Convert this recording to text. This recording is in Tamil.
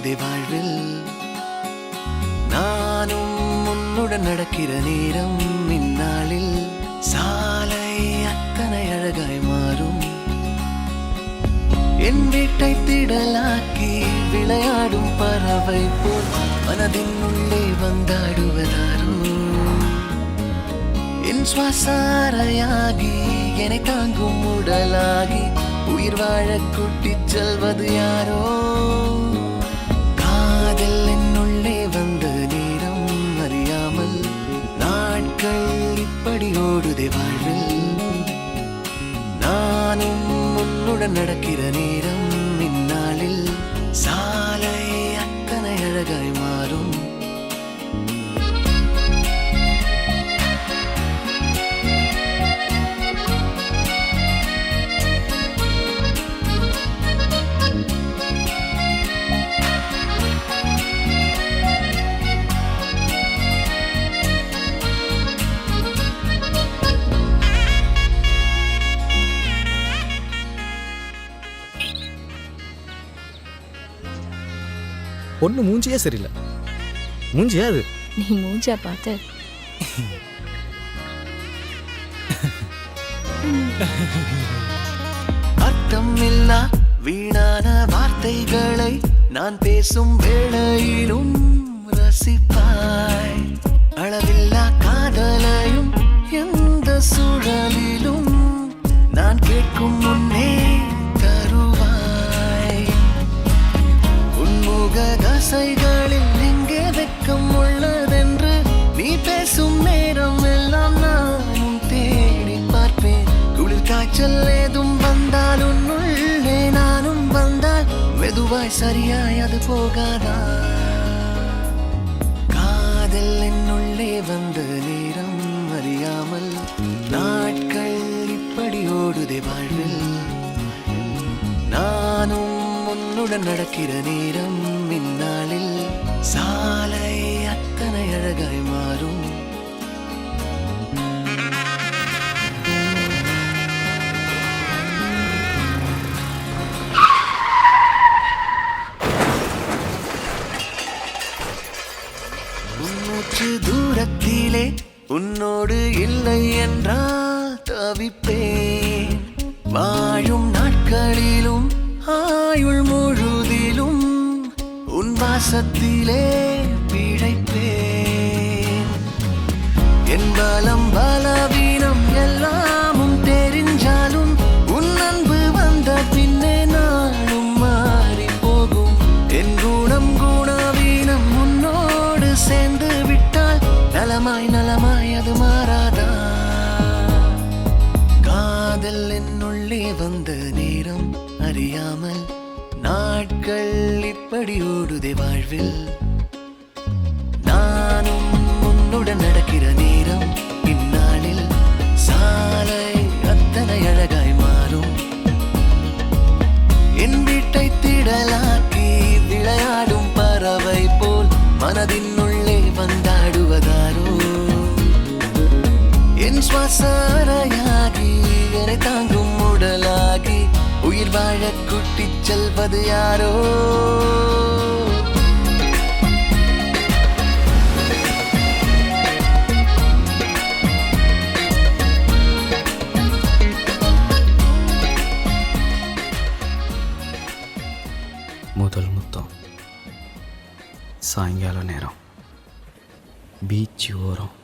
ஓடுதே வாழ்வில். நானும் உன்னுடன் நடக்கிற நேரம் இந்நாளில் சாலை அத்தனை அழகாய் மாறும். என் வீட்டை திடலாக்கி விளையாடும் பறவை போல் மனதின் உள்ளே வந்தாடுவதாரோ. என் சுவாசாரையாகி என்னை தாங்கும் உடலாகி உயிர் வாழ கூட்டிச் செல்வது யாரோ. காதல் என்னுள்ளே வந்த நேரம் அறியாமல் நாட்கள் இப்படி ஓடுதே வாழ்வில். நானும் உன்னுடன் நடக்கிற நேரம் இந்நாளில் சாலை அத்தனை அழகாய் மாறும். பொண்ணு மூஞ்சியே சரியில்லை. மூஞ்சியா அது? நீ மூஞ்சியா பார்த்து அர்த்தம் இல்லா வீணான வார்த்தைகளை நான் பேசும் வேளையிலும் ரசிப்பாய். அளவில்லா காதலையும் எந்த சூழலிலும் நான் கேட்கும் முன்னே தருவாய். உன்முக தசைகளில் எங்கே வெட்கம் உள்ளதென்று நீ பேசும் நேரம் எல்லாம் நானும் தேடி பார்ப்பேன். குளிர் காய்ச்சல் ஏதும் வந்தால் உன்னுள்ளே நானும் வந்தால் மெதுவாய் சரியாய் அது போகாதா. காதல் என்னுள்ளே வந்த நேரம் அறியாமல் நாட்கள் இப்படி ஓடுதே வாழ்வில். நானும் உன்னுடன் நடக்கிற நேரம் இந்நாளில் சாலை அத்தனை அழகாய் மாறும். உன்னூற்று தூரத்திலே உன்னோடு இல்லை என்றால் தவிப்பேன். வாழும் நாட்களிலும் ஆயுள் முழுதிலும் உன் வாசத்திலே பிழைப்பேன். என் பலம் பலவீனம் எல்லாமும் தெரிஞ்சாலும் உன் அன்பு வந்த பின்னே நானும் மாறி போகும். என் குணம் குணவீனம் உன்னோடு சேர்ந்து விட்டால் நலமாய் நலமாய் அது மாறாதா. காதல் என்னுள்ளே வந்த நேரம் அறியாமல் நாட்கள் இப்படி ஓடுதே வாழ்வில். நானும் உன்னுடன் நடக்கிற நேரம் இந்நாளில் சாலை அத்தனை அழகாய் மாறும். என் வீட்டை திடலாக்கி விளையாடும் பறவை போல் மனதின் உள்ளே வந்தாடுவதாரோ. என் சுவாசாரையாகி என்னை தாங்கும் உடலாகி உயிர் வாழ கூட்டிச் செல்வது யாரோ. முதல் முத்தம் சாயங்கால நேரம் பீச் ஓரம்.